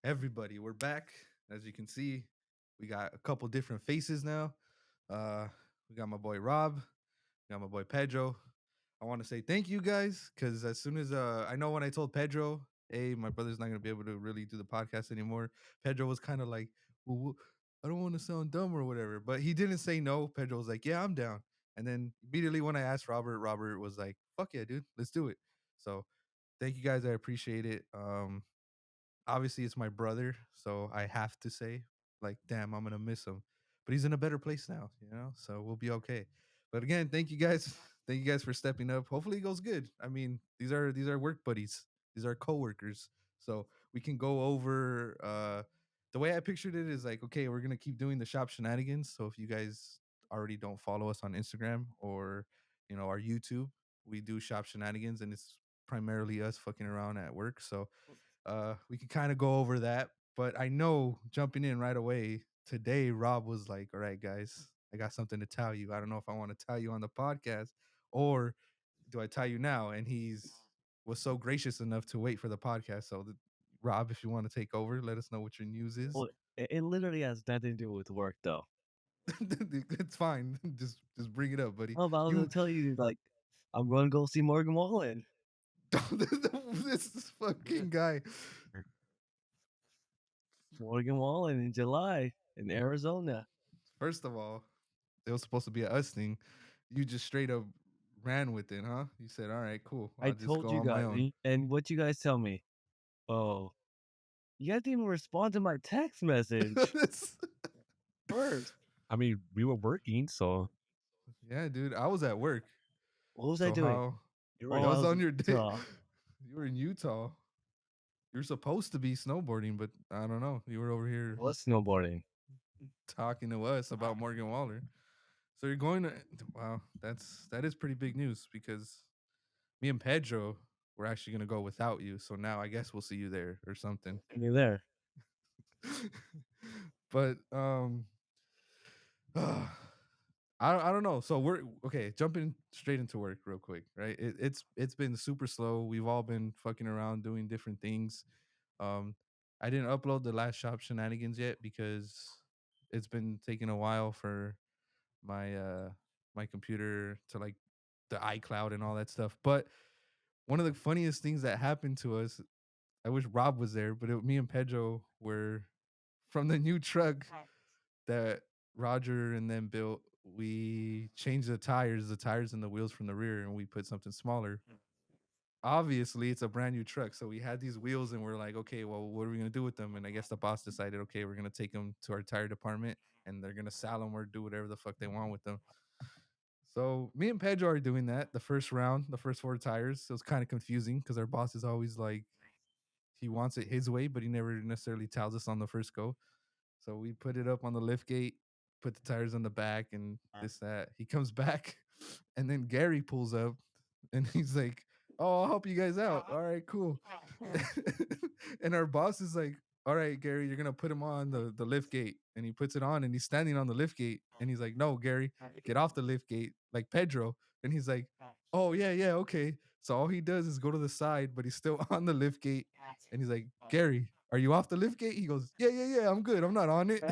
everybody. We're back. As you can see, we got a couple different faces now. We got my boy Rob, we got my boy Pedro. I want to say thank you guys because as soon as I know when I told Pedro, hey, my brother's not gonna be able to really do the podcast anymore. Pedro was kind of like, well, I don't want to sound dumb or whatever, but he didn't say no. Pedro was like, yeah, I'm down. And then immediately when I asked Robert, Robert was like, fuck yeah, dude, let's do it. So thank you guys. I appreciate it. Obviously it's my brother, so I have to say, like, damn, I'm gonna miss him. But he's in a better place now, so we'll be okay. But again, thank you guys. Thank you guys for stepping up. Hopefully it goes good. I mean, these are work buddies. These are coworkers. So we can go over the way I pictured it is like, okay, we're gonna keep doing the shop shenanigans. So if you guys already don't follow us on Instagram or our YouTube, we do shop shenanigans and it's primarily us fucking around at work. So we can kind of go over that. But I know jumping in right away today, Rob was like, "All right, guys, I got something to tell you. I don't know if I want to tell you on the podcast or do I tell you now?" And he's was so gracious enough to wait for the podcast. So, Rob, if you want to take over, let us know what your news is. Well, it literally has nothing to do with work, though. It's fine. Just bring it up, buddy. Oh, but I was gonna You tell you, like, I'm going to go see Morgan Wallen. this fucking guy. Morgan Wallen in July in Arizona. First of all, it was supposed to be a us thing. You just straight up ran with it, huh? You said, "All right, cool. I I'll just told go you on my guys, own." and what you guys tell me? Oh, you guys didn't even respond to my text message first. I mean, we were working, so Yeah, dude. I was at work. what was I So doing? how You that I was was on in your day. Utah. You were in Utah. You're supposed to be snowboarding, but I don't know. You were over here I was snowboarding. talking to us about Morgan Waller. So you're going to wow, that is pretty big news because me and Pedro we're actually gonna go without you. So now I guess we'll see you there or something. You there? But I don't know. So we're okay. Jumping straight into work real quick, right? It's been super slow. We've all been fucking around doing different things. Um, I didn't upload the last shop shenanigans yet because it's been taking a while for my my computer to like the iCloud and all that stuff. But one of the funniest things that happened to us, I wish Rob was there, but me and Pedro were from the new truck that Roger and them built. We changed the tires and the wheels from the rear, and we put something smaller. Obviously, it's a brand new truck, so we had these wheels, and we're like, okay, well, what are we gonna do with them? And I guess the boss decided, okay, we're gonna take them to our tire department, and they're gonna sell them or do whatever the fuck they want with them. So me and Pedro are doing that. The first round, the first four tires, it was kind of confusing because our boss is always like, he wants it his way, but he never necessarily tells us on the first go. So we put it up on the lift gate, put the tires on the back, and this that. He comes back, and then Gary pulls up, and he's like, "Oh, I'll help you guys out. All right, cool." And our boss is like, "All right, Gary, you're gonna put him on the lift gate," and he puts it on, and he's standing on the lift gate, and he's like, "No, Gary, get off the lift gate, like Pedro." And he's like, "Oh yeah, yeah, okay." So all he does is go to the side, but he's still on the lift gate, and he's like, "Gary, are you off the lift gate?" He goes, "Yeah, yeah, yeah, I'm good. I'm not on it."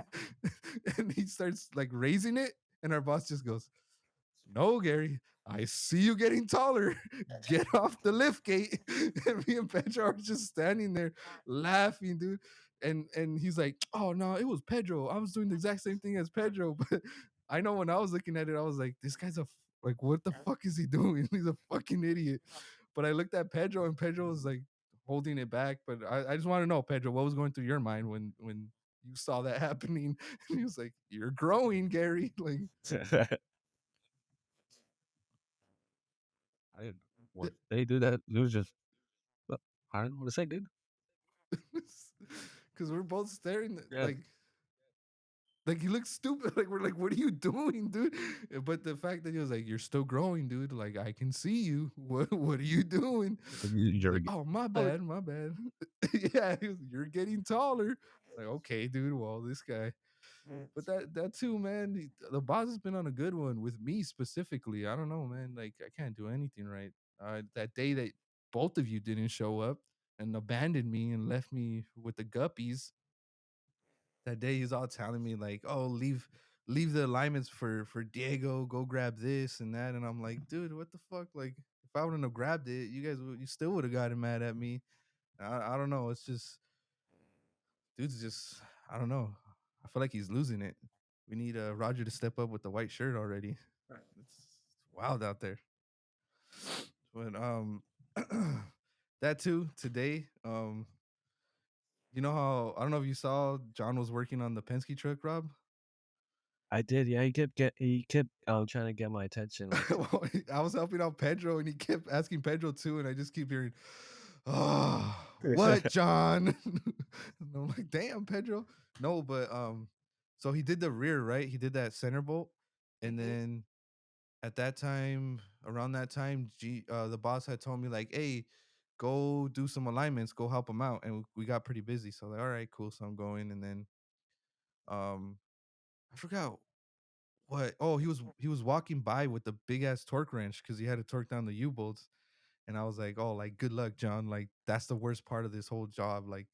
And he starts like raising it, and our boss just goes, "No, Gary, I see you getting taller. Get off the lift gate." And me and Pedro are just standing there laughing, dude. And he's like, "Oh no, it was Pedro. I was doing the exact same thing as Pedro." But I know when I was looking at it, I was like, "This guy's like, what the fuck is he doing? He's a fucking idiot." But I looked at Pedro, and Pedro was like holding it back. But I just want to know, Pedro, what was going through your mind when you saw that happening? And he was like, "You're growing, Gary." Like, I didn't what they do that. It was just well, I don't know what to say, dude. because we're both staring Yeah. like he looks stupid. Like we're like, "What are you doing, dude?" But the fact that he was like, "You're still growing, dude. Like I can see you. What are you doing?" It's You're like, "Oh, my oh, bad, my bad." Yeah, you're getting taller. Like, okay, dude. Well, this guy. But that too, man. The boss has been on a good one with me specifically. I don't know, man. Like I can't do anything right. That day that both of you didn't show up, and abandoned me and left me with the guppies. That day he's all telling me like, "Oh, leave the alignments for Diego. Go grab this and that." And I'm like, "Dude, what the fuck? Like, if I wouldn't have grabbed it, you still would have gotten mad at me." I don't know. It's just dude's just I don't know. I feel like he's losing it. We need Roger to step up with the white shirt already. It's wild out there. But that too today. You know how I don't know if you saw John was working on the Penske truck, Rob. I did, yeah. He kept trying to get my attention, like I was helping out Pedro, and he kept asking Pedro too, and I just keep hearing, "Oh, what, John?" And I'm like, "Damn, Pedro." No, but so he did the rear, right? He did that center bolt, and Mhm. then at that time, around that time, the boss had told me like, "Hey, go do some alignments, go help him out," and we got pretty busy. So like, all right, cool. So I'm going, and then um, I forgot what? Oh, he was walking by with the big ass torque wrench because he had to torque down the U bolts. And I was like, "Oh, like good luck, John. Like that's the worst part of this whole job. Like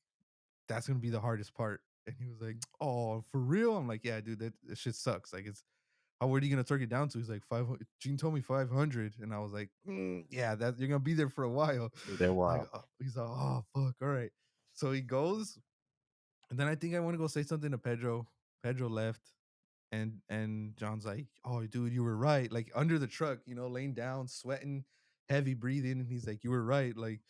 that's gonna be the hardest part." And he was like, "Oh, for real?" I'm like, "Yeah, dude, that shit sucks. Like it's how where are you gonna torque it down to?" He's like, 500. Gene told me 500, and I was like, "Yeah, that you're gonna be there for a while." there Like wow. he's like, "Oh fuck, all right." So he goes, and then I think I want to go say something to Pedro. Pedro left, and John's like, "Oh, dude, you were right." Like under the truck, laying down, sweating, heavy breathing, and he's like, "You were right. Like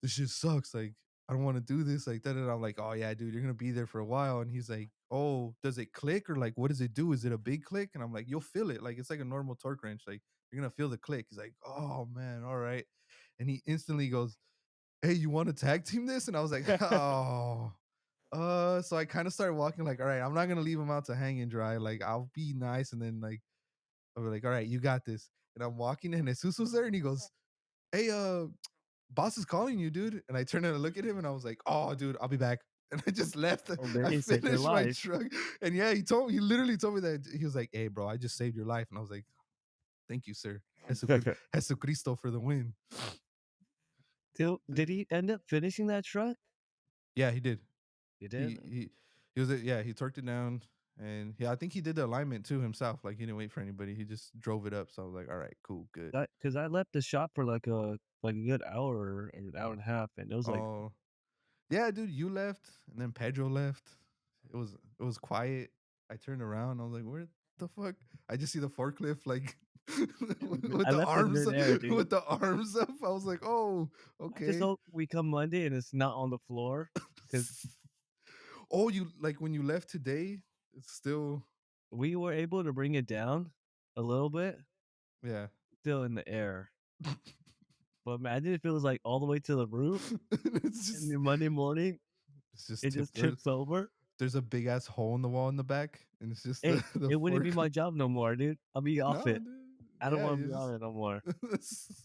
this shit sucks. Like I don't want to do this. Like that." And I'm like, "Oh yeah, dude, you're gonna be there for a while." And he's like, "Oh, does it click or like what does it do? Is it a big click?" And I'm like, "You'll feel it. Like it's like a normal torque wrench. Like you're gonna feel the click." He's like, "Oh man, all right." And he instantly goes, "Hey, you want to tag team this?" And I was like, "Oh." So I kind of started walking like, all right, I'm not gonna leave him out to hang and dry. Like, I'll be nice, and then like, I'll be like, all right, you got this. And I'm walking, and Jesus was there, and he goes, "Hey, boss is calling you, dude." And I turned and I look at him, and I was like, "Oh, dude, I'll be back." And I just left. Oh, man, I he saved your finished my life. truck, and yeah, he literally told me that he was like, "Hey, bro, I just saved your life," and I was like, "Thank you, sir. Jesucristo for the win." Did he end up finishing that truck? Yeah, he did. He He did? he he was yeah, he torqued it down, and yeah, I think he did the alignment too himself. Like he didn't wait for anybody. He just drove it up. So I was like, all right, cool, good. Because I left the shop for like a good hour or an hour and a half, and it was like, Oh yeah, dude, you left, and then Pedro left. It was quiet. I turned around. I was like, where the fuck? I just see the forklift like with I the left in arms midair, dude. with the arms up. I was like, oh, I just okay. hope we come Monday and it's not on the floor, because Oh, you like when you left today? It's still we were able to bring it down a little bit, yeah. still in the air. But imagine if it was like all the way to the roof, it's and just then Monday morning it's just it tip. just tips over. There's a big ass hole in the wall in the back, and it's just the Hey, the it wouldn't be fork. my job no more, dude. I'll be off No, it. dude. I don't Yeah, want to you be just on it no more.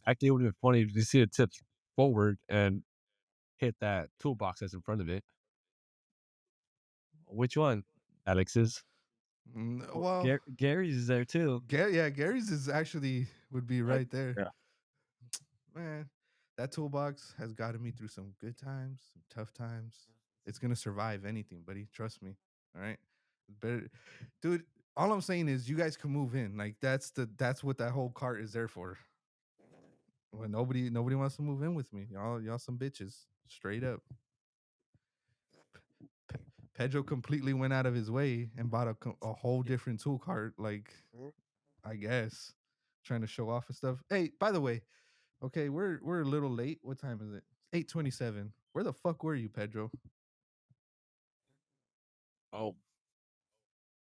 Actually, it would have been funny if you see it tip forward and hit that toolbox that's in front of it. Which one? Alex's. Well, well, Gary's is there too. Yeah, Gary's is actually would be Like, right there. yeah. Man, that toolbox has gotten me through some good times, some tough times. It's gonna survive anything, buddy. Trust me. All right, better, dude. All I'm saying is, you guys can move in. Like that's what that whole cart is there for. When nobody wants to move in with me, y'all some bitches, straight up. Pe- Pedro completely went out of his way and bought a whole different tool cart. Like, I guess, trying to show off and stuff. Hey, by the way, okay, we're a little late. What time is it? 8:27. Where the fuck were you, Pedro? Oh,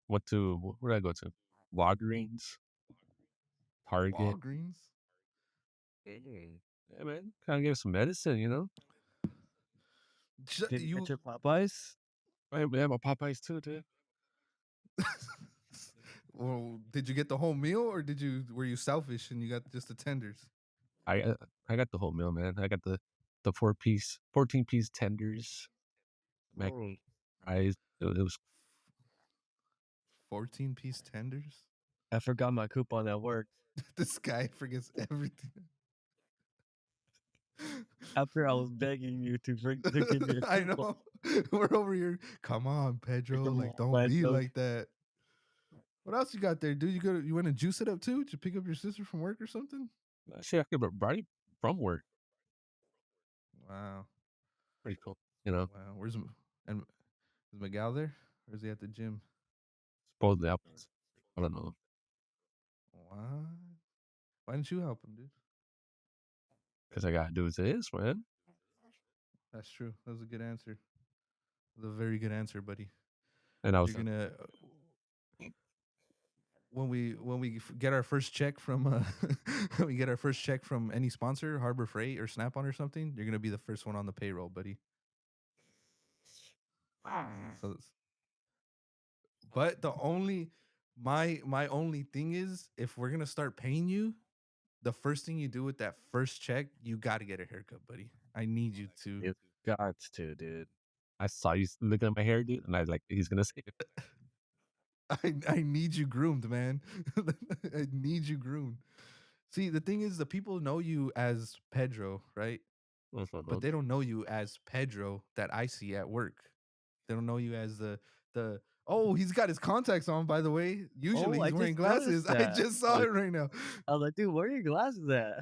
where did I go to? Walgreens, Target. Walgreens. Yeah, man. Kind of give some medicine, you know? Did you You enter Popeyes? I yeah, my Popeyes too, dude. well, did you get the whole meal or were you selfish and you got just the tenders? I got the whole meal, man. I got the 14-piece tenders, mac Oh, fries. It was 14-piece tenders? I forgot my coupon at work. This guy forgets everything. After I was begging you to give me a I coupon. know. We're over here. Come on, Pedro. Come Like, on, don't man. be like that. What else you got there, dude? You want to juice it up too? Did you pick up your sister from work or something? Shit, I could ride from work. Wow. Pretty cool. You know, Wow. And is Miguel there? Or is he at the gym? supposedly I don't know. What? Why didn't you help him, dude? Because I gotta do this, man. That's true. That was a good answer. That was a very good answer, buddy. And I You're was gonna when we get our first check from when we get our first check from any sponsor, Harbor Freight or Snap On or something, you're gonna be the first one on the payroll, buddy. So, but the only my only thing is, if we're gonna start paying you, the first thing you do with that first check, you got to get a haircut, buddy. I need you to. you got to, dude. I saw you looking at my hair, dude, and I was like, he's gonna say it. I need you groomed, man. I need you groomed. See, the thing is, the people know you as Pedro, right? But they don't know you as Pedro that I see at work. They don't know you as the oh, he's got his contacts on, by the way. Usually Oh, I he's wearing just glasses. noticed I that. just saw it right now. I was like, dude, where are your glasses at?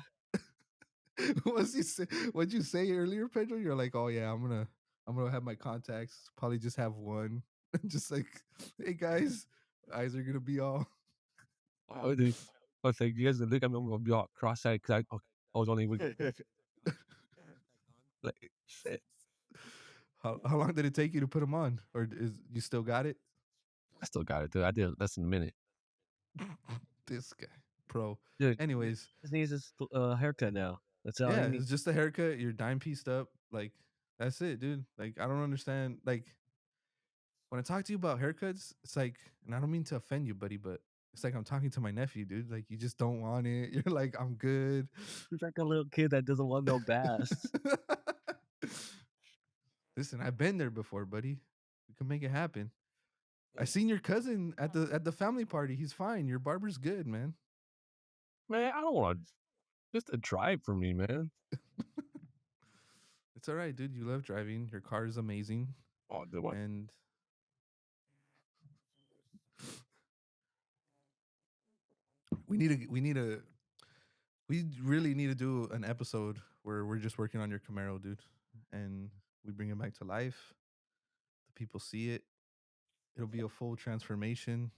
What's you say? What'd you say earlier, Pedro? You're like, oh yeah, I'm gonna have my contacts. Probably just have one. Just like, hey guys, eyes are gonna be all. Oh, dude. I was like, you guys look at me, I'm gonna be all cross-eyed because I was only with like shit. How long did it take you to put them on, or is you still got it? I still got it, dude. I did it less than a minute. This guy, pro. Dude, Anyways, just needs this haircut now. That's all he yeah, needs. it's just a haircut. You're dime pieced up. Like that's it, dude. Like I don't understand. Like when I talk to you about haircuts, it's like, and I don't mean to offend you, buddy, but it's like I'm talking to my nephew, dude. Like you just don't want it. You're like, I'm good. He's like a little kid that doesn't want no bass. Listen, I've been there before, buddy. We can make it happen. I seen your cousin at the family party. He's fine. Your barber's good, man. Man, I don't want just a drive for me, man. It's all right, dude. You love driving. Your car is amazing, Oh, dude, what? and we really need to do an episode where we're just working on your Camaro, dude, and we bring it back to life. The people see it. It'll be a full transformation.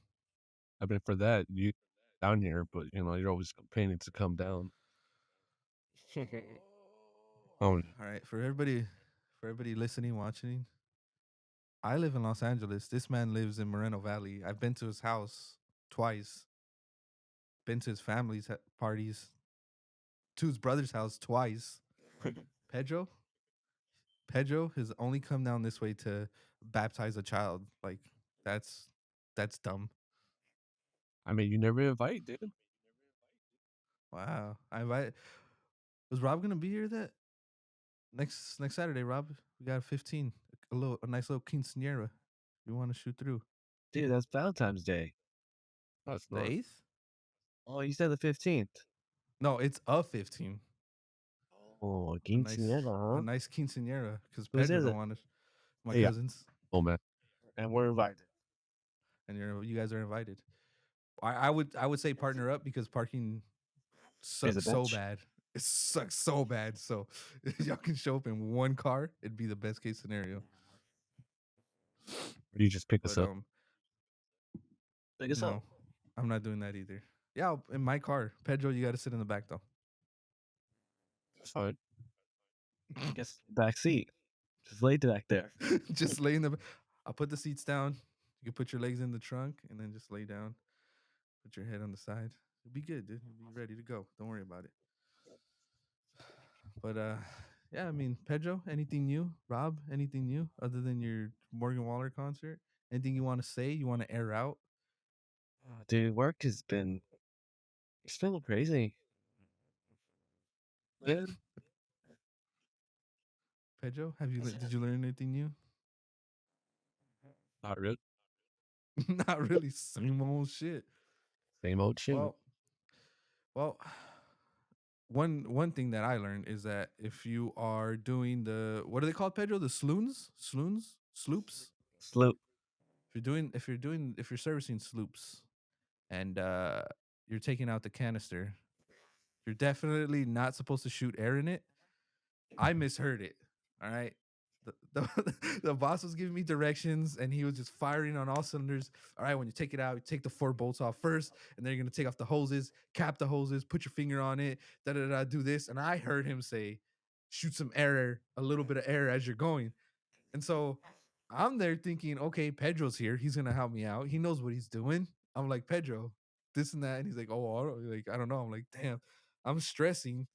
I've been for that. You down here, but you know, you're always complaining to come down. Oh, All right, for everybody listening, watching. I live in Los Angeles. This man lives in Moreno Valley. I've been to his house twice. Been to his family's parties. To his brother's house twice. Pedro, Pedro has only come down this way to baptize a child. Like that's that's dumb. I mean, you never invite, dude. Wow. I invite. Was Rob gonna be here that next Saturday? Rob, we got 15. A nice little quinceanera. You want to shoot through Dude, that's Valentine's Day. That's the not. 8th? Oh, you said the 15th. No, it's a 15. Oh, A nice quinceañera, a huh? nice quinceanera because Whose Pedro is don't it? want to. My Yeah. cousins, Oh man. And we're invited. and you guys are invited. I would say partner up because parking Is a sucks so bitch. bad. It sucks so bad. So if y'all can show up in one car, it'd be the best case scenario. Or you just pick us But up. Pick us up. no, I'm not doing that either. Yeah, in my car. Pedro, you got to sit in the back though. That's fine. Guess back seat. Just lay back there. Just lay in the. I'll put the seats down. You can put your legs in the trunk and then just lay down. Put your head on the side. You'll be good, dude. You'll be ready to go. Don't worry about it. But yeah, I mean, Pedro, anything new? Rob, anything new other than your Morgan Waller concert? Anything you want to say? You want to air out? Dude, work has been it's been crazy. Man, Pedro, did you learn anything new? not really. Not really. Same old shit. Same old shit. Well, well, one thing that I learned is that if you are doing the, what are they called, Pedro? The sloons, sloops. Sloop. If you're servicing sloops and you're taking out the canister, you're definitely not supposed to shoot air in it. I misheard it. All right. The boss was giving me directions and he was just firing on all cylinders. All right, when you take it out, you take the four bolts off first, and then you're gonna take off the hoses, cap the hoses, put your finger on it, da da da, do this. And I heard him say, shoot some air, a little bit of air as you're going. And so I'm there thinking, okay, Pedro's here. He's gonna help me out. He knows what he's doing. I'm like, Pedro, this and that. And he's like, oh, I don't know. I'm like, damn, I'm stressing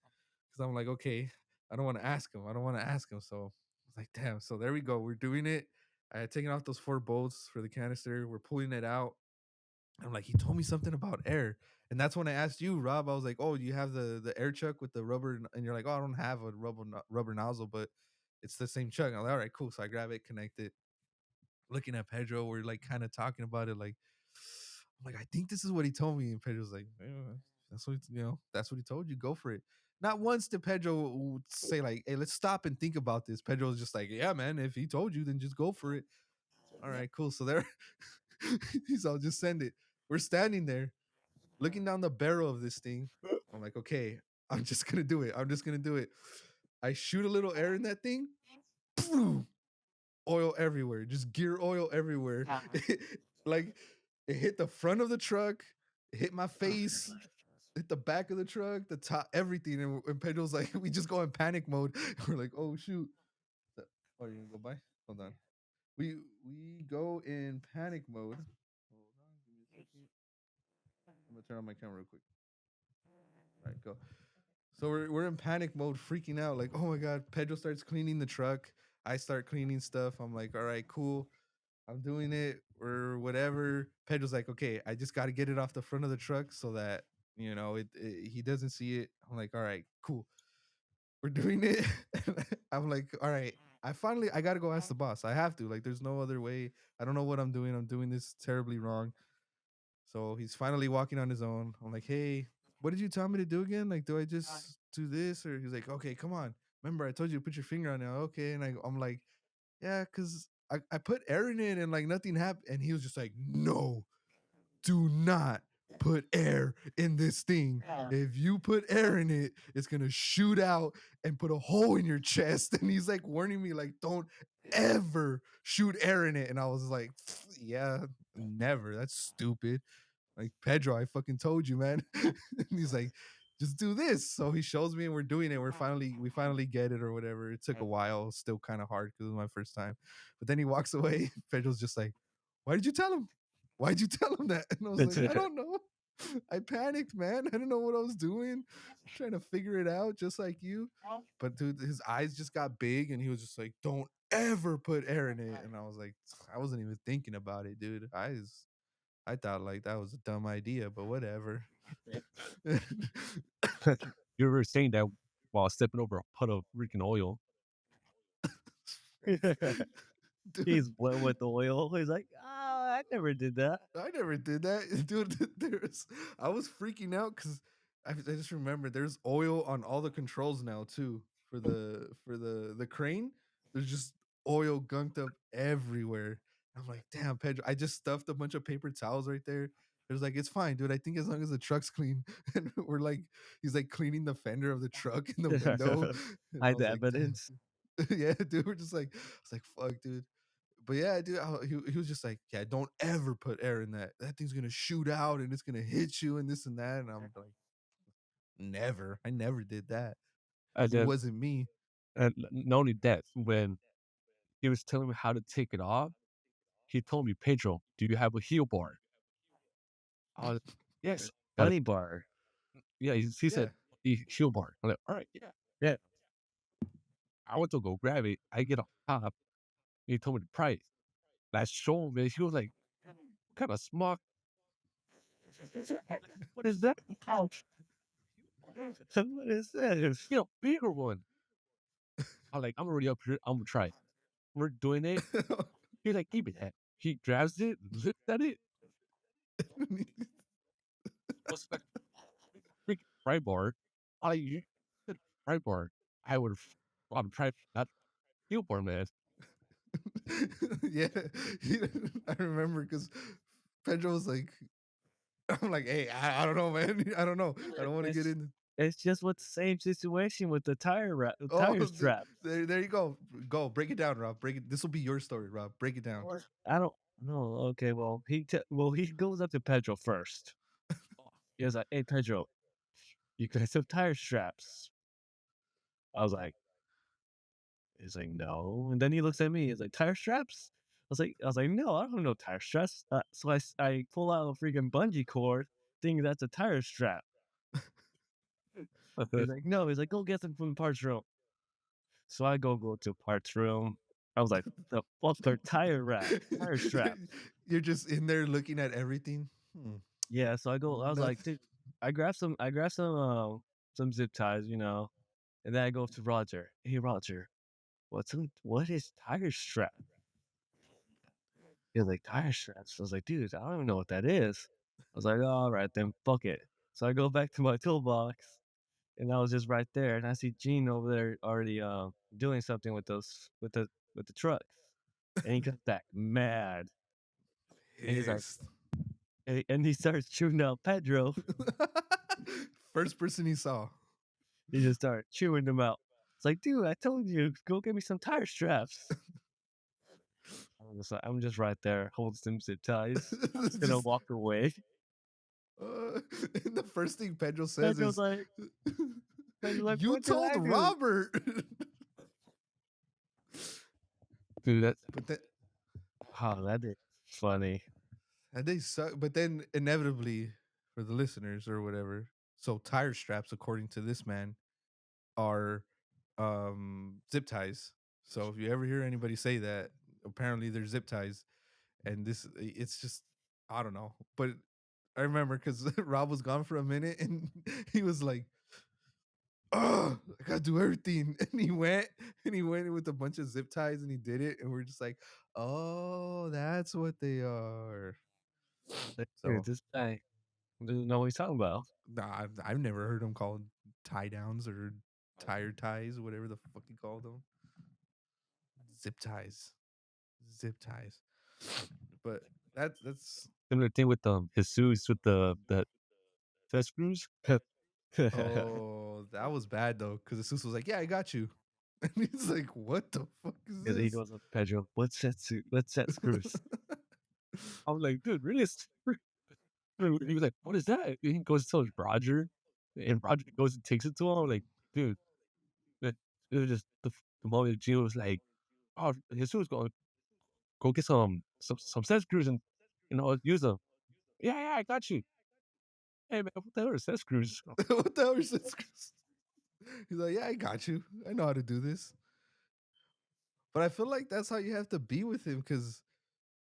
because I'm like, okay, I don't want to ask him. I don't want to ask him. So I was like, damn. So there we go. We're doing it. I had taken off those four bolts for the canister. We're pulling it out. I'm like, he told me something about air. And that's when I asked you, Rob. I was like, oh, do you have the air chuck with the rubber? And you're like, oh, I don't have a rubber nozzle, but it's the same chuck. I'm like, all right, cool. So I grab it, connect it. Looking at Pedro, we're like kind of talking about it. Like, I'm like, I think this is what he told me. And Pedro's like, "Yeah, that's what that's what he told you. Go for it." Not once did Pedro say like, "Hey, let's stop and think about this." Pedro was just like, "Yeah, man. If he told you, then just go for it." All right, cool. So there, he's all just send it. We're standing there looking down the barrel of this thing. I'm like, okay, I'm just gonna do it. I'm just gonna do it. I shoot a little air in that thing. Oil everywhere, just gear oil everywhere. Like it hit the front of the truck, it hit my face, hit the back of the truck, the top, everything. And Pedro's like, we just go in panic mode. We're like, oh shoot. Oh, you gonna go by? Hold on. We go in panic mode. Hold on, give me a second. I'm gonna turn on my camera real quick. All right, go. So we're in panic mode, freaking out, like, oh my god. Pedro starts cleaning the truck. I start cleaning stuff. I'm like, all right, cool. I'm doing it or whatever. Pedro's like, okay, I just got to get it off the front of the truck so that he doesn't see it. I'm like, all right, cool. We're doing it. I'm like, all right. I got to go ask the boss. I have to. Like, there's no other way. I don't know what I'm doing. I'm doing this terribly wrong. So he's finally walking on his own. I'm like, hey, what did you tell me to do again? Like, do I just do this? Or he's like, okay, come on. Remember, I told you to put your finger on it. Okay. And I'm like, yeah, because I put air in it and like nothing happened. And he was just like, no, do not put air in this thing. If you put air in it, it's gonna shoot out and put a hole in your chest. And he's like warning me, like, don't ever shoot air in it. And I was like, yeah, never. That's stupid. Like, Pedro, I fucking told you, man. And he's like, just do this. So he shows me and we're doing it. We finally get it or whatever. It took a while, still kind of hard because it was my first time. But then he walks away. Pedro's just like, why did you tell him? Why'd you tell him that? And I was like, I don't know. I panicked, man. I didn't know what I was doing. Trying to figure it out just like you. But dude, his eyes just got big and he was just like, don't ever put air in it. And I was like, I wasn't even thinking about it, dude. I thought like that was a dumb idea, but whatever. You were saying that while stepping over a pot of freaking oil. Dude, He's wet with oil. He's like, oh, I never did that. I never did that, dude. I was freaking out because I just remember there's oil on all the controls now too for the crane. There's just oil gunked up everywhere. I'm like, damn, Pedro. I just stuffed a bunch of paper towels right there. There's like, it's fine, dude. I think as long as the truck's clean, and he's like cleaning the fender of the truck in the window, and I Hide was the like, damn, evidence. yeah, dude. We're just like, I was like, fuck, dude. But yeah, dude, he was just like, yeah, don't ever put air in that. That thing's gonna shoot out and it's gonna hit you and this and that. And I'm like, never. I never did that. And It then, wasn't me. and not only that, when he was telling me how to take it off, he told me, Pedro, do you have a heel bar? I was, yes, got it. Bunny bar. Yeah, he said, Yeah. heel bar. I'm like, all right, yeah, yeah. I went to go grab it. I get on top. He told me the price. I showed him, and he was like, what kind of smart? What is that? Ouch. What is that? You know, bigger one. I'm like, I'm already up here. I'm gonna try it. We're doing it. He's like, give me that. He grabs it, looks at it. What's like freaking fry bar? I like you said right bar. I'm trying not heel bar, man. Yeah, I remember because Pedro was like, I'm like, hey, I don't know, man. I don't know. I don't want to get It's in. it's just what the same situation with the Oh, tire strap. there you go. Go break it down, Rob. Break it. This will be your story, Rob. Break it down. Or I don't know. Okay, well he goes up to Pedro first. He was like, "Hey Pedro, you guys have tire straps." I was like, he's like, "No," and then he looks at me. He's like, "Tire straps?" I was like, "No, I don't have no tire straps." So I pull out a freaking bungee cord, thinking that's a tire strap. He's like, "No." He's like, "Go get them from the parts room." So I go to parts room. I was like, "The fuck are tire straps?" You're just in there looking at everything. Hmm. Yeah, so I was like, Nothing. "Dude," I grabbed some zip ties, and then I go up to Roger. "Hey, Roger, what is tire strap?" He was like, "Tire straps?" I was like, "Dude, I don't even know what that is." I was like, "Alright then, fuck it." So I go back to my toolbox, and I was just right there, and I see Gene over there already, doing something with those with the trucks, and he comes back mad, and he's like Pissed. and he starts chewing out Pedro. First person he saw. He just started chewing them out. It's like, "Dude, I told you, go get me some tire straps." I'm just right there holding some zip ties. I was gonna Just walk away. and the first thing Pedro says Pedro's is, like Pedro's like, "You "What did told I do?" Robert." Dude, But then that is funny. and they suck. But then inevitably, for the listeners or whatever, so tire straps, according to this man, are zip ties. So if you ever hear anybody say that, apparently they're zip ties, and this it's just I don't know. But I remember because Rob was gone for a minute, and he was like, "Oh, I gotta do everything," and he went with a bunch of zip ties, and he did it, and we're just like, "Oh, that's what they are." Like, dude, So this guy doesn't know what he's talking about. nah, I've never heard them called tie downs or tire ties, whatever the fuck he called them. Zip ties, zip ties. But that's Similar thing with Jesus with the fast screws. oh, that was bad though, because the sus was like, "Yeah, I got you," and he's like, "What the fuck is And he this?" goes up to Pedro, let's set screws. I'm like, dude, really? He was like, what is that? And he goes to tell Roger, and Roger goes and takes it to him. I'm like, dude, it, it was just the moment Gino was like, oh, Jesus going, go get some set screws and, use them. Yeah, yeah, I got you. Hey, man, what the hell are set screws? What the hell is this? He's like, "Yeah, I got you. I know how to do this." But I feel like that's how you have to be with him because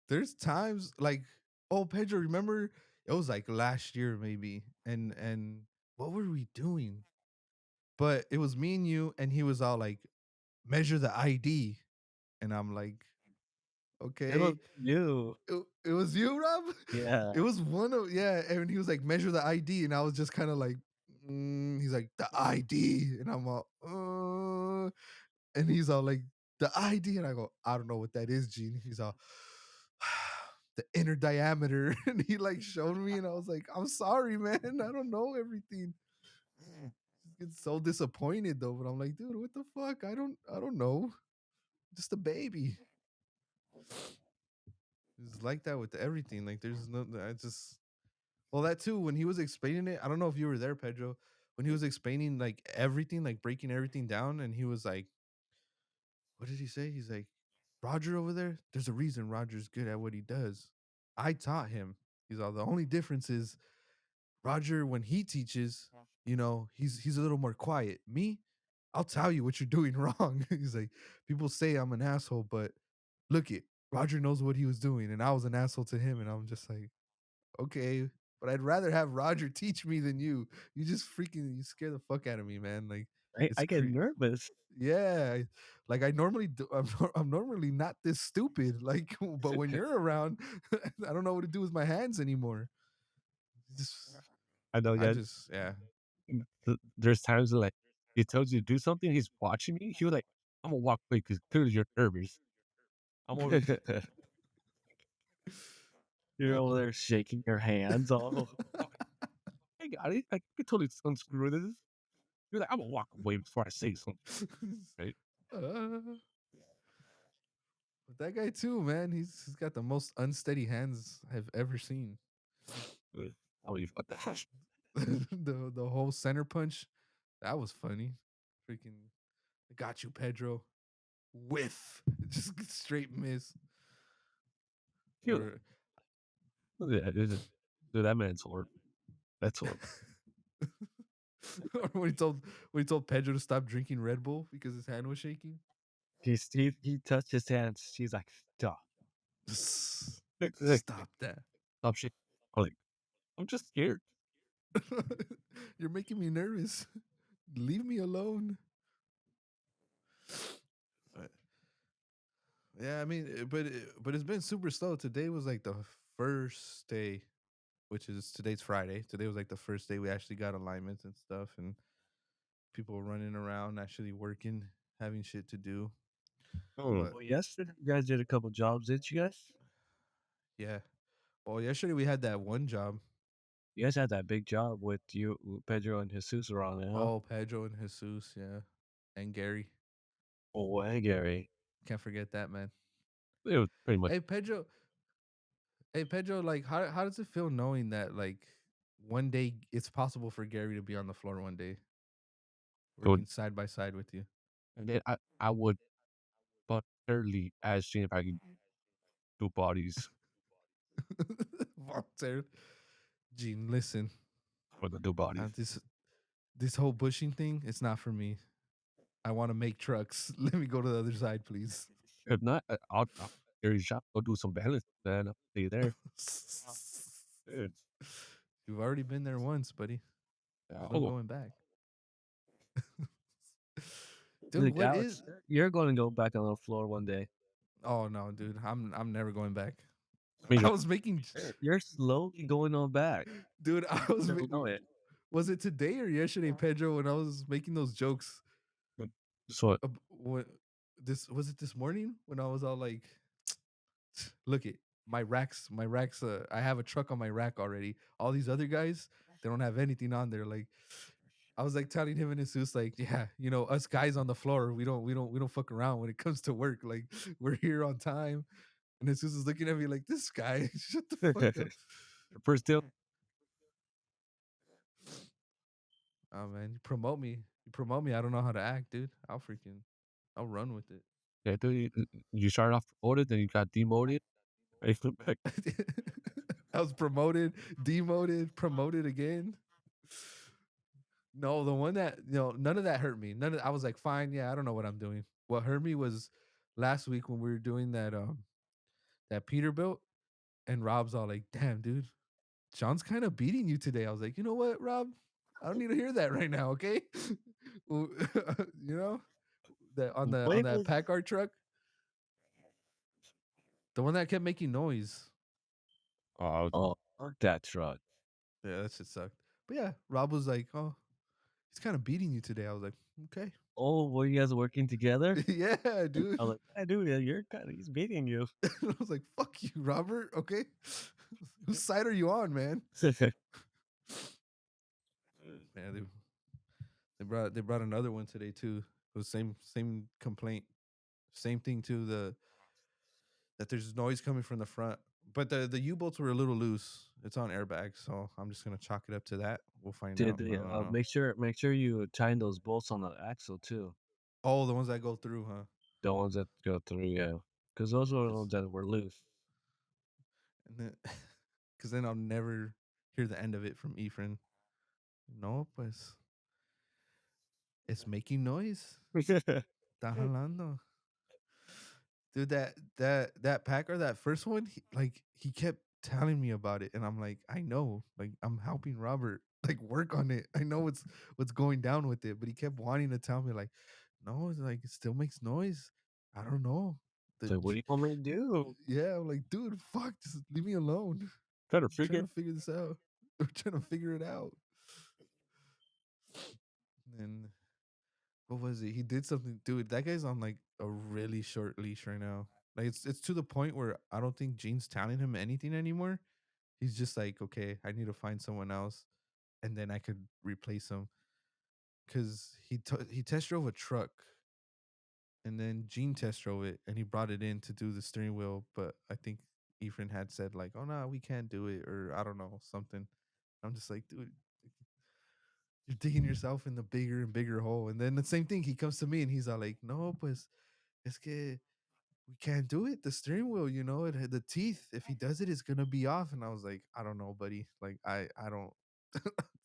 there's times like, oh, Pedro, remember it was like last year maybe, and what were we doing? But it was me and you, and he was all like, "Measure the ID," and I'm like, It was "Okay." you. It was you, Rob. Yeah. It was one of yeah, and he was like, "Measure the ID," and I was just kind of like, he's like, "The ID," and I'm all, and he's all like, "The ID," and I go, "I don't know what that is, Gene." He's all, "The inner diameter," and he like showed me, and I was like, "I'm sorry, man, I don't know everything." Just get so disappointed though, but I'm like, dude, what the fuck? I don't know. Just a baby. It's like that with everything. Like, there's no, I just well, that too, when he was explaining it, I don't know if you were there, Pedro, when he was explaining like everything, like breaking everything down, and he was like, what did he say? He's like, Roger over there, there's a reason Roger's good at what he does. I taught him. He's all the only difference is Roger, when he teaches, he's a little more quiet. Me, I'll tell you what you're doing wrong. He's like, people say I'm an asshole, but look it, Roger knows what he was doing, and I was an asshole to him, and I'm just like, okay, but I'd rather have Roger teach me than you. You scare the fuck out of me, man. Like it's I get cre- nervous. yeah, like I normally do, I'm normally not this stupid. Like, but when you're around, I don't know what to do with my hands anymore. Just, I know, I yeah. just, yeah. There's times like he tells you to do something, he's watching me. He was like, "I'm gonna walk away because clearly you're nervous." I'm over you're over there shaking your hands all. I got it. I can totally unscrew this. You're like, "I'm gonna walk away before I say something." Right? uh, but that guy too, man. He's got the most unsteady hands I've ever seen. How you fuck that? The whole center punch, that was funny. Freaking, I got you, Pedro. Whiff, just straight miss. Dude, Or yeah, dude, that man's horrible. That's horrible. or when he told Pedro to stop drinking Red Bull because his hand was shaking. He touched his hands. He's like, "Stop, like, Stop that. stop shit." I'm like, I'm just scared. You're making me nervous. Leave me alone. Uh, Yeah, I mean, but it's been super slow. Today was like the first day, which is today's Friday. Today was like the first day we actually got alignments and stuff, and people were running around, actually working, having shit to do. But Well, yesterday you guys did a couple jobs, didn't you guys? yeah, well, yesterday we had that one job. You guys had that big job with you, Pedro and Jesus around it, huh? Oh, Pedro and Jesus, yeah, and Gary. Oh, hey, Gary. Can't forget that man. It was pretty much Hey Pedro, hey Pedro, like how does it feel knowing that like one day it's possible for Gary to be on the floor one day good. working side by side with you? And then I would voluntarily ask you if I could do bodies Voltaire. Gene, listen, for the do bodies. this whole bushing thing, it's not for me. I want to make trucks. Let me go to the other side, please. If not, I'll Gary's shop, go do some balance, man. I'll see you there. Dude, You've already been there once, buddy. yeah, There's no I'll go. going back. Dude, Like, what Alex, is you're going to go back on the floor one day. Oh no, dude. I'm never going back. I mean, I was making you're slowly going on back. dude, I You was don't know it. was it today or yesterday, Pedro, when I was making those jokes? But so What this was it this morning when I was all like, look it, my racks, I have a truck on my rack already. All these other guys, they don't have anything on there. Like I was like telling him and Jesus, like, yeah, you know, us guys on the floor, we don't fuck around when it comes to work. Like we're here on time. And Jesus is looking at me like, this guy, shut the fuck up. first deal, Oh man, you promote me. You promote me. I don't know how to act, dude. I'll run with it. yeah, dude, you started off promoted, then you got demoted. And you flipped back. I was promoted, demoted, promoted again. No, the one that none of that hurt me. I was like, fine, yeah, I don't know what I'm doing. What hurt me was last week when we were doing that Peterbilt, and Rob's all like, damn, dude, John's kind of beating you today. I was like, you know what, Rob? I don't need to hear that right now, okay? You know, that on Blame that it. Packard truck, the one that kept making noise. Oh, fuck that truck. Yeah, that shit sucked. But yeah, Rob was like, "Oh, he's kind of beating you today." I was like, "Okay." Oh, were you guys working together? Yeah, dude. I was like, "Yeah, dude, yeah, you're kind of he's beating you." I was like, "Fuck you, Robert." Okay, whose side are you on, man? Man, they brought another one today too. It was same complaint, same thing too. That there's noise coming from the front, but the U bolts were a little loose. It's on airbags, so I'm just gonna chalk it up to that. We'll find Did out. they, I don't know. make sure you tighten those bolts on the axle too. Oh, the ones that go through, huh? The ones that go through, yeah, because those were the Because ones that were loose. and then because then I'll never hear the end of it from Efren. No, pues it's making noise. Está jalando. Dude, that Packer, that first one, he kept telling me about it, and I'm like, I know, like I'm helping Robert like work on it. I know what's going down with it, but he kept wanting to tell me like, no, it's like it still makes noise. I don't know. The So what do you want me to do? yeah, I'm like, dude, fuck, just leave me alone. Try to Trying figure. to figure this out. We're trying to figure it out. And what was it? He did something, dude. That guy's on like a really short leash right now. Like it's to the point where I don't think Gene's telling him anything anymore. He's just like, okay, I need to find someone else, and then I could replace him because he test drove a truck, and then Gene test drove it, and he brought it in to do the steering wheel. But I think Ephraim had said like, oh no, we can't do it, or I don't know something. I'm just like, dude, you're digging yourself in the bigger and bigger hole. And then the same thing, he comes to me and he's all like, no, pues es que we can't do it. The steering wheel, the teeth. If he does it, it's gonna be off. And I was like, I don't know, buddy. Like I don't.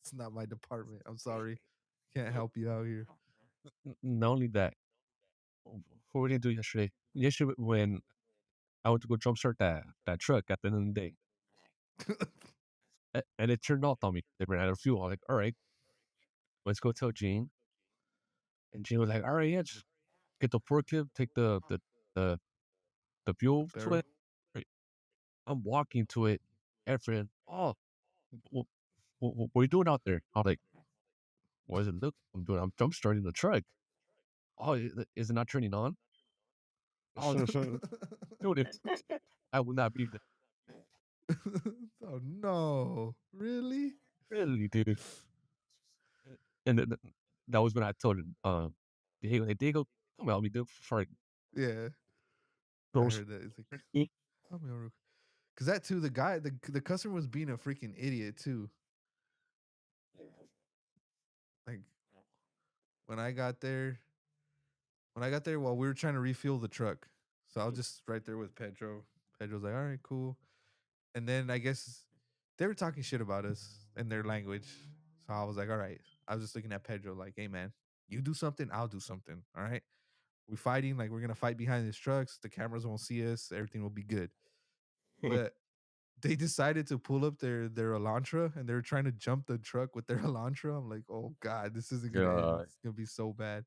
It's not my department. I'm sorry, can't help you out here. Not only that, what we didn't do yesterday. Yesterday when I went to go jumpstart that truck at the end of the day, and it turned off on me. They ran out of fuel. I'm like, all right, let's go tell Gene. And Gene was like, all right, yeah, just get the forklift, take the the The fuel to barrel. it. Right. I'm walking to it. Efren, oh, what are you doing out there? I'm like, what does it look? I'm jump starting the truck. Oh, is it not turning on? Oh, dude, I will not be the Oh no, really? really, dude. And that was when I told him, Diego, hey, Diego, come help me, dude, before I Yeah, I throw. heard that. It's like, help me over. Cause that too, the customer was being a freaking idiot too. Like when I got there, while we were trying to refuel the truck, so I was just right there with Pedro. Pedro's like, all right, cool. And then I guess they were talking shit about us in their language. So I was like, all right. I was just looking at Pedro like, hey man, you do something, I'll do something. All right. We're fighting, like we're gonna fight behind these trucks. The cameras won't see us, everything will be good. But they decided to pull up their Elantra and they were trying to jump the truck with their Elantra. I'm like, oh god, this isn't gonna end. God. It's gonna be so bad.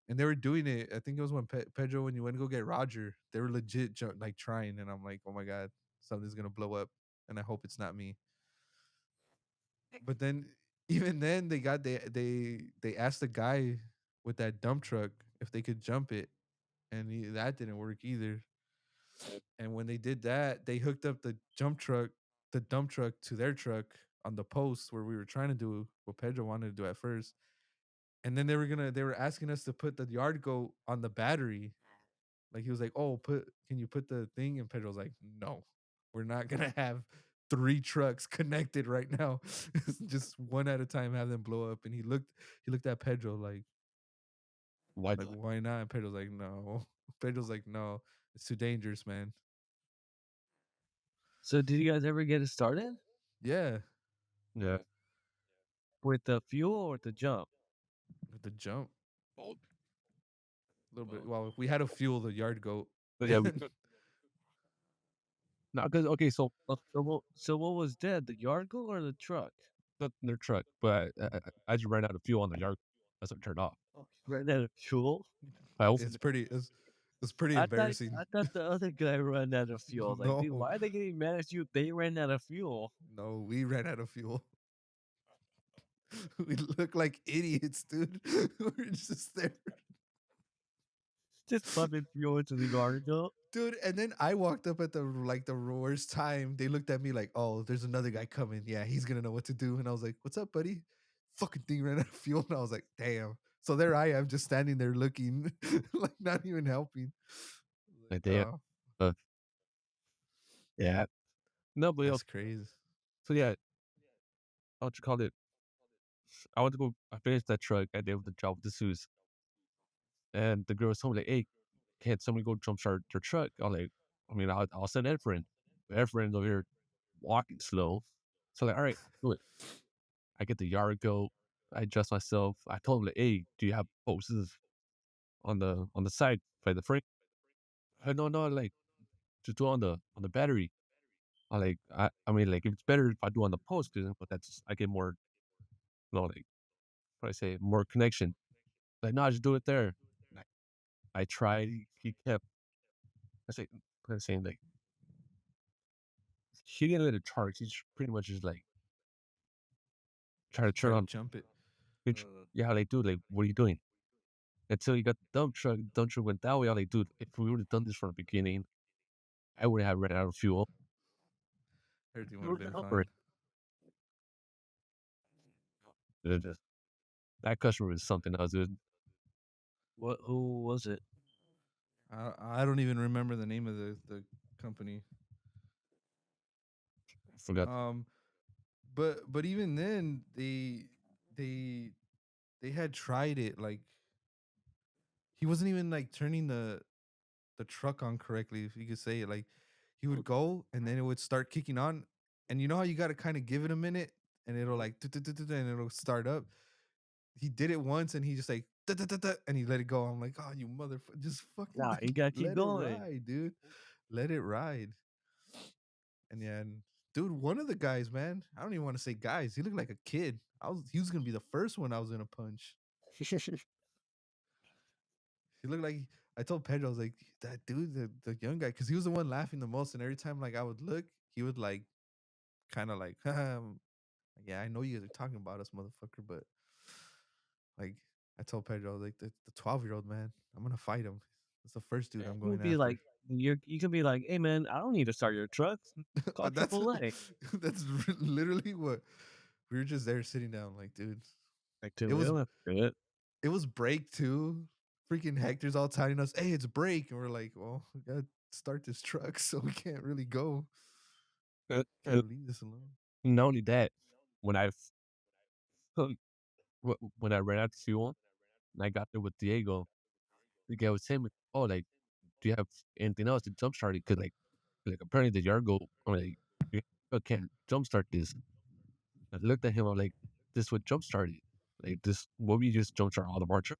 And they were doing it. I think it was when Pedro, when you went to go get Roger, they were legit like trying, and I'm like, oh my god, something's gonna blow up, and I hope it's not me. But then, even then, they asked the guy with that dump truck if they could jump it, and that didn't work either. And when they did that, they hooked up the dump truck to their truck on the post where we were trying to do what Pedro wanted to do at first. And then they were asking us to put the yard goat on the battery. Like he was like, "Oh, can you put the thing?" And Pedro's like, "No, we're not gonna have three trucks connected right now. Just one at a time, have them blow up." And he looked at Pedro Why like, not? "Why not?" And Pedro's like, "No." Pedro's like, "No, it's too dangerous, man." So did you guys ever get it started? Yeah, Yeah. With the fuel or the jump? with the jump Oh, a little bit. oh. Well, we had to fuel the yard goat. But yeah, no, because okay, so what was dead, the Yargo or the truck? Their truck, but I just ran out of fuel on the Yargo. That's what turned off. Oh, ran out of fuel? I it's opened it. pretty. It's pretty I thought embarrassing. I thought the other guy ran out of fuel. Like, dude, No, why are they getting mad at you? They ran out of fuel. no, we ran out of fuel. We look like idiots, dude. We're just there, Just pumping fuel into the Yargo. dude. And then I walked up at the worst time. They looked at me like, "Oh, there's another guy coming. Yeah, he's gonna know what to do." And I was like, "What's up, buddy?" Fucking thing ran out of fuel, and I was like, "Damn." So there I am, just standing there looking, like not even helping. Like Like, they, oh, uh, yeah, no, but that's crazy. so yeah, what you call it? I went to go. I finished that truck. I did the job with the Suze, and the girl told me like, "Hey, can't somebody go jumpstart their truck?" I'm like, I mean, I'll send Efren. Efren's over here walking slow. So like, all right, do it. I get the yard go. I adjust myself. I told him like, hey, do you have poses on the side by the frame? No, no, like just do it on the battery. I mean, like if it's better if I do on the post, but that's I get more, like what I say, more connection. Like, no, just do it there. I, I tried. He kept. I saying like he didn't let it charge. He's pretty much just like try to turn Try to on. jump it. Yeah, how they do, like, "What are you doing?" Until you got the dump truck went that way, I'm like, "Dude, if we would've done this from the beginning, I wouldn't have ran out of fuel." Everything We would have would've been been over fine. it. It just that customer was something else, dude. What? Who was it? I don't even remember the name of the company. I forgot. Um, but even then, they they had tried it. Like he wasn't even like turning the truck on correctly, if you could say it. Like he would go and then it would start kicking on, and you know how you got to kind of give it a minute, and it'll like and it'll start up. He did it once, and he just like and he let it go. I'm like, oh, you motherfucker, just fucking Nah, you like gotta keep let it going. ride, dude. Let it ride. And yeah, and dude, one of the guys, man, I don't even want to say guys. He looked like a kid. He was gonna be the first one I was gonna punch. He looked like I told Pedro, I was like, that dude, the young guy, because he was the one laughing the most. And every time like I would look, he would like kind of like, yeah, I know you guys are talking about us, motherfucker, but like I told Pedro, like the 12-year-old man, I'm gonna fight him. That's the first dude I'm You going be after. like, you can be like, "Hey, man, I don't need to start your truck. Call That's AAA." that's literally what we were just there sitting down, like, dude. Like, It dude, we was don't have to do it. it was break too. Freaking Hector's all telling us, "Hey, it's break," and we're like, "Well, we gotta start this truck, so we can't really go. Uh, Can't leave this alone." not only that, when I f when I ran out of fuel and I got there with Diego, the guy was saying, "Oh, like, do you have anything else to jumpstart it?" 'Cause, like, apparently the Yargo, I'm like, "You can't jumpstart this." I looked at him, I'm like, "This would jumpstart it. Like, this what we just jumpstart all of our truck?"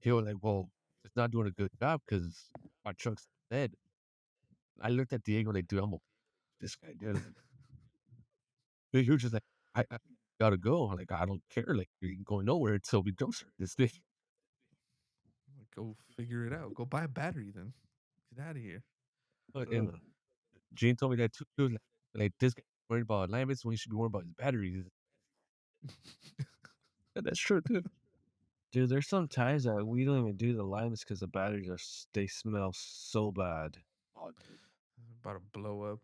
He was like, "Well, it's not doing a good job because my truck's dead." I looked at Diego like, "Dude, I'm a this guy, dude." Like, he was just like, I gotta go." I'm like, "I don't care. Like, you ain't going nowhere until we jumpstart this thing." Like, go figure it out. Go buy a battery then. Get out of here. And Ugh. Gene told me that too. He was like, "This guy worried about alignments when he should be worried about his batteries." And that's true too. Dude, there's some times that we don't even do the limes because the batteries they smell so bad. Oh, dude. About to blow up.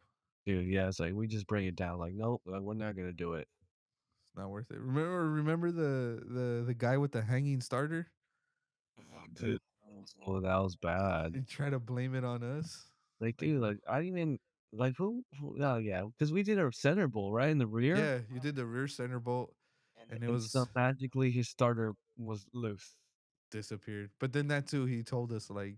Dude, yeah, it's like we just bring it down. Like, nope, like, we're not gonna do it. It's not worth it. Remember the guy with the hanging starter? Oh, dude. Oh, that was bad. He tried to blame it on us. Like, Like, dude, like I didn't even like oh yeah, because we did a center bowl right in the rear, yeah, you did the rear center bolt, and it and so was magically his starter was loose. disappeared. But then that too, he told us like,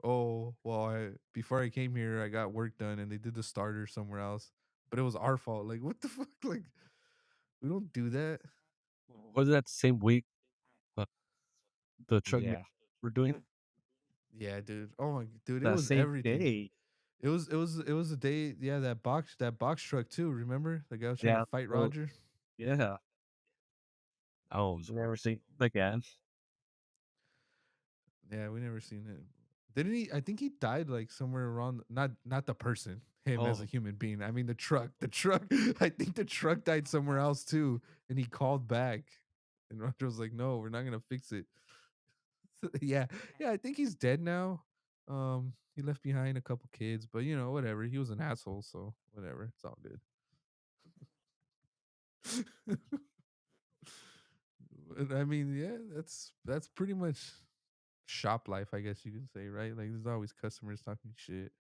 "Oh, well, before I came here, I got work done, and they did the starter somewhere else, but it was our fault." Like, what the fuck? Like, we don't do that. Was that same week uh, the truck Yeah, we're doing? Yeah, dude. Oh my, dude, it that was same everything. day. It was a day. Yeah, that box truck too. Remember the guy was trying to Yeah, fight so Roger? yeah, Oh, it was never seen again. Yeah, we never seen it. Didn't he? I think he died like somewhere around. Not the person, him as a oh, human being. I mean the truck. The truck. I think the truck died somewhere else too, and he called back, and Roger was like, "No, we're not gonna fix it." Yeah, yeah. I think he's dead now. He left behind a couple kids, but whatever. He was an asshole, so whatever. It's all good. But, I mean, yeah, that's pretty much shop life, I guess you can say, right? Like there's always customers talking shit.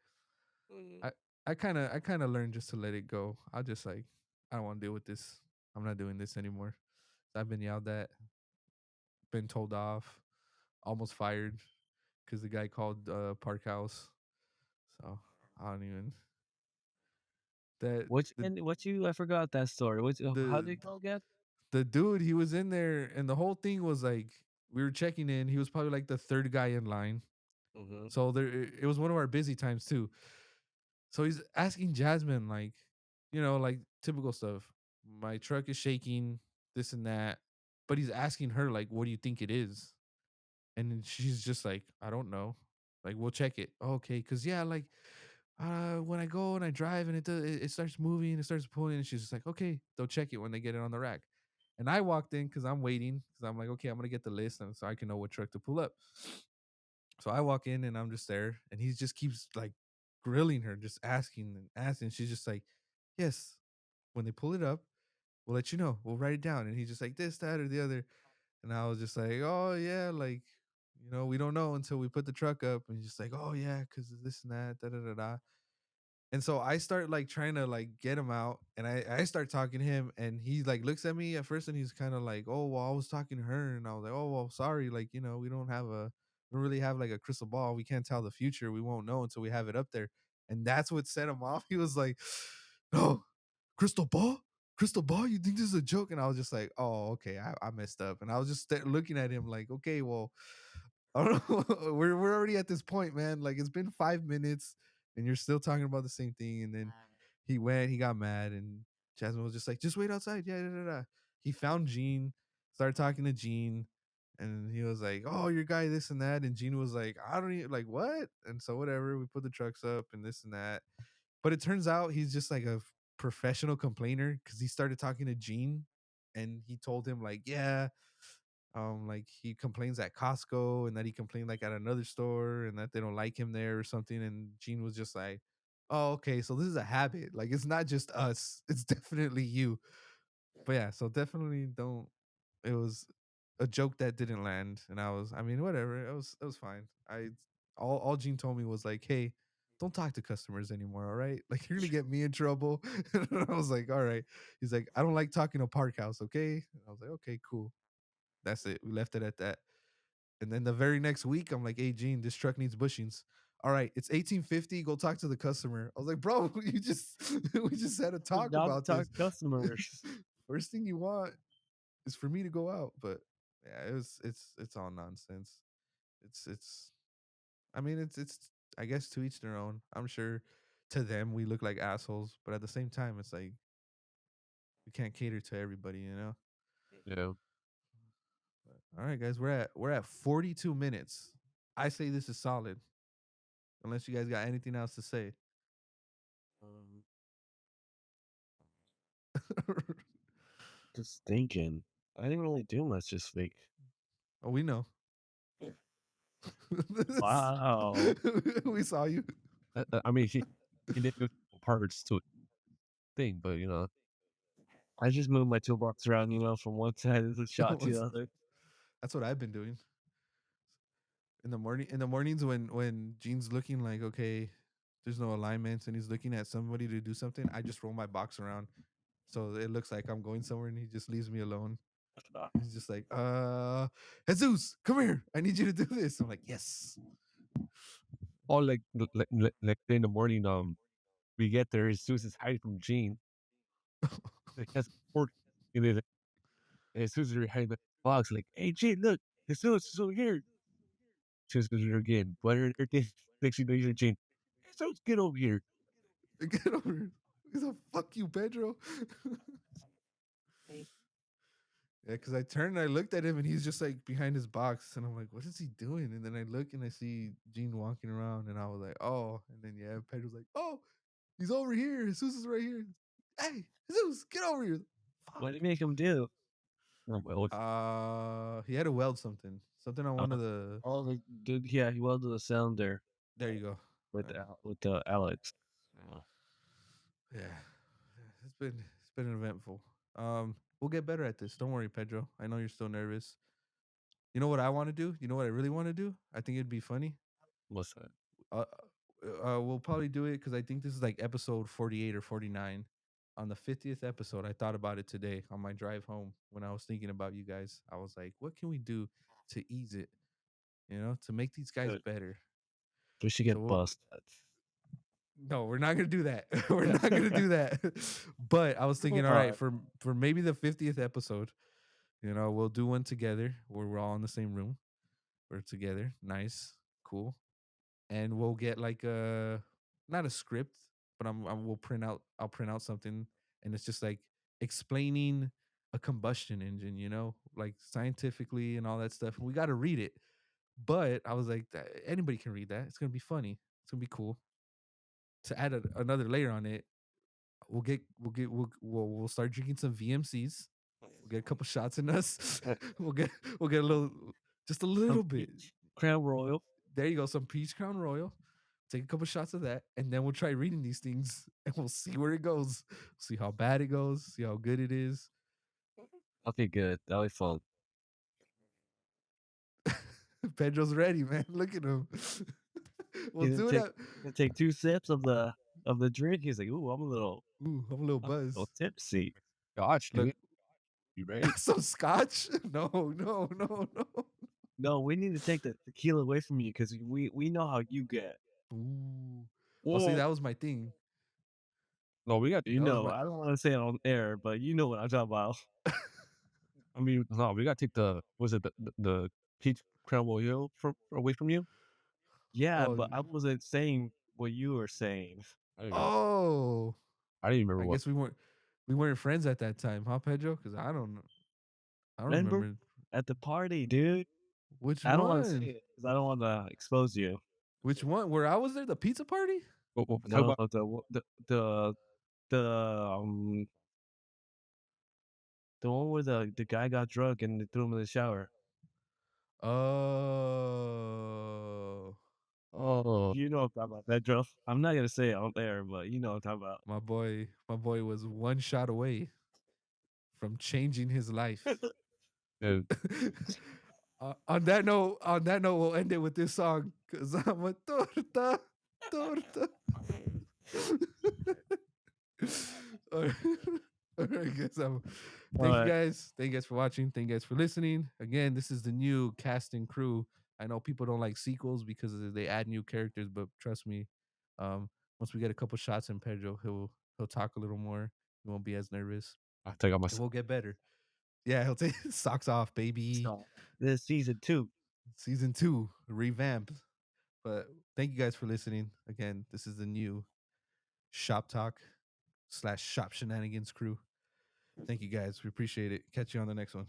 mm, I I kind of learned just to let it go. I'll just like I don't want to deal with this. I'm not doing this anymore. I've been yelled at, been told off, almost fired because the guy called Park House. So I don't even that What you I forgot that story. How the did it go again? the dude he was in there and the whole thing was like we were checking in. He was probably like the third guy in line. Mm-hmm. So there it was one of our busy times too. So he's asking Jasmine like typical stuff. My truck is shaking, this and that. But he's asking her like, "What do you think it is?" And then she's just like, "I don't know. Like, we'll check it." Okay, because yeah, like when I go and I drive and it starts moving, it starts pulling, and she's just like, "Okay, they'll check it when they get it on the rack." And I walked in because I'm waiting because I'm like, okay, I'm gonna get the list and so I can know what truck to pull up. So I walk in and I'm just there, and he just keeps like grilling her, just asking and asking. She's just like, yes, when they pull it up, we'll let you know. We'll write it down. And he's just like this, that, or the other. And I was just like, oh yeah, like, we don't know until we put the truck up. And he's just like, oh yeah, because of this and that, da da da da. And so I start like trying to like get him out, and I start talking to him, and he like looks at me at first, and he's kind of like, oh well, I was talking to her, and I was like, oh well, sorry, like we don't really have like a crystal ball. We can't tell the future. We won't know until we have it up there. And that's what set him off. He was like, no, crystal ball, crystal ball. You think this is a joke? And I was just like, oh okay, I messed up. And I was just looking at him like, okay, well, I don't know. We're already at this point, man. Like it's been 5 minutes, and you're still talking about the same thing. And then he got mad, and Jasmine was just like, just wait outside. Yeah, da, da, da. He found Gene, started talking to Gene, and he was like, oh, your guy, this and that. And Gene was like, I don't even like what? And so whatever, we put the trucks up and this and that. But it turns out he's just like a professional complainer because he started talking to Gene, and he told him like, yeah, like he complains at Costco and that he complained like at another store and that they don't like him there or something. And Gene was just like, oh, okay, so this is a habit. Like it's not just us, it's definitely you. But yeah, so definitely don't. It was a joke that didn't land, and I mean, whatever. It was fine. All Gene told me was like, hey, don't talk to customers anymore, all right? Like you're gonna get me in trouble. And I was like, all right. He's like, I don't like talking to Park House, okay? And I was like, okay, cool. That's it. We left it at that. And then the very next week, I'm like, hey, Gene, this truck needs bushings. All right, it's 1850. Go talk to the customer. I was like, bro, you just we just had a Your talk job to about talk this. to customers. First thing you want is for me to go out. But yeah, it's all nonsense. It's I mean it's I guess to each their own. I'm sure to them we look like assholes, but at the same time, it's like we can't cater to everybody, you know? Yeah. All right, guys, we're at 42 minutes. I say this is solid. Unless you guys got anything else to say. Um, just thinking. I didn't really do much this week. Oh, we know. Wow. We saw you. I mean, he did do parts to it thing, but I just moved my toolbox around, from one side of the shop to the other. That's what I've been doing in the morning. In the mornings when Gene's looking like okay, there's no alignments, and he's looking at somebody to do something. I just roll my box around, so it looks like I'm going somewhere, and he just leaves me alone. He's just like, Jesus, come here. I need you to do this. I'm like, yes. all like in the morning, we get there, Susan's hiding from Gene. Like has pork, and then and Susan's hiding the box. Like, hey Gene, look, Jesus is over here. Susan goes there again, but everything makes you know you're Gene. Hey, Jesus, get over here. Get over here. He's like, fuck you, Pedro. Yeah, because I turned and I looked at him and he's just like behind his box. And I'm like, what is he doing? And then I look and I see Gene walking around and I was like, oh. And then, yeah, Pedro's like, oh, he's over here. Jesus is right here. Hey, Jesus, get over here. What Fuck. did you make him do? Oh, well, He had to weld something. Something on one of the. Oh, yeah, he welded the cylinder There you go. with Yeah. Alex. Yeah. It's been eventful. We'll get better at this. Don't worry, Pedro. I know you're still nervous. You know what I want to do? You know what I really want to do? I think it'd be funny. what's that? Uh, we'll probably do it because I think this is like episode 48 or 49. On the 50th episode, I thought about it today on my drive home when I was thinking about you guys. I was like, what can we do to ease it? To make these guys Good. better. We should So get busted. no, we're not gonna do that. We're not gonna do that. But I was thinking, all right, Alright. for maybe the 50th episode, we'll do one together where we're all in the same room. We're together, nice, cool, and we'll get like a not a script, but I'll print out something, and it's just like explaining a combustion engine, like scientifically and all that stuff. And we got to read it, but I was like, anybody can read that. It's gonna be funny. It's gonna be cool. To add another layer on it, we'll start drinking some VMCs, We'll get a couple shots in us. uh, we'll get we'll get a little, just a Some little bit. peach Crown Royal. There you go, some peach crown royal. Take a couple shots of that, and then we'll try reading these things, and we'll see where it goes. See how bad it goes. See how good it is. Okay, good. That'll be fun. Pedro's ready, man. Look at him. we'll He's gonna do it. take gonna take 2 sips of the drink. He's like, "Ooh, Ooh, I'm a little I'm a little buzz. tipsy." Gosh, Look, dude. You ready? some scotch? No, no, no, no. No, we need to take the tequila away from you because we know how you get. Ooh. Well, see, Whoa. that was my thing. No, we got You That was know, my. I don't want to say it on air, but you know what I'm talking about. I mean, no, we gotta take the was it the peach crown royal from away from you? Yeah, Oh, but I wasn't saying what you were saying. I don't even oh. I didn't remember I what. guess we weren't friends at that time, huh, Pedro? Because I don't know. I don't Remember remember at the party, dude? which I don't want to say one. it because I don't want to expose you. Which one? Where I was there, the pizza party? What talk No, about the um the one where the guy got drunk and they threw him in the shower. Oh, oh You know what I'm talking about, Pedro. I'm not gonna say it on air, but you know what I'm talking my boy was one shot away from changing his life. dude, On that note, we'll end it with this song. Cause I'm a torta, torta. All right, all right, guys. about. Thank you guys. Thank you guys for watching. Thank you guys for listening. Again, this is the new cast and crew. I know people don't like sequels because they add new characters, but trust me, once we get a couple shots in Pedro, he'll talk a little more. He won't be as nervous. I take out my It will get better. Yeah, he'll take socks off, baby. So this season 2. Season 2 revamp. But thank you guys for listening. Again, this is the new Shop Talk / Shop Shenanigans crew. Thank you guys. We appreciate it. Catch you on the next one.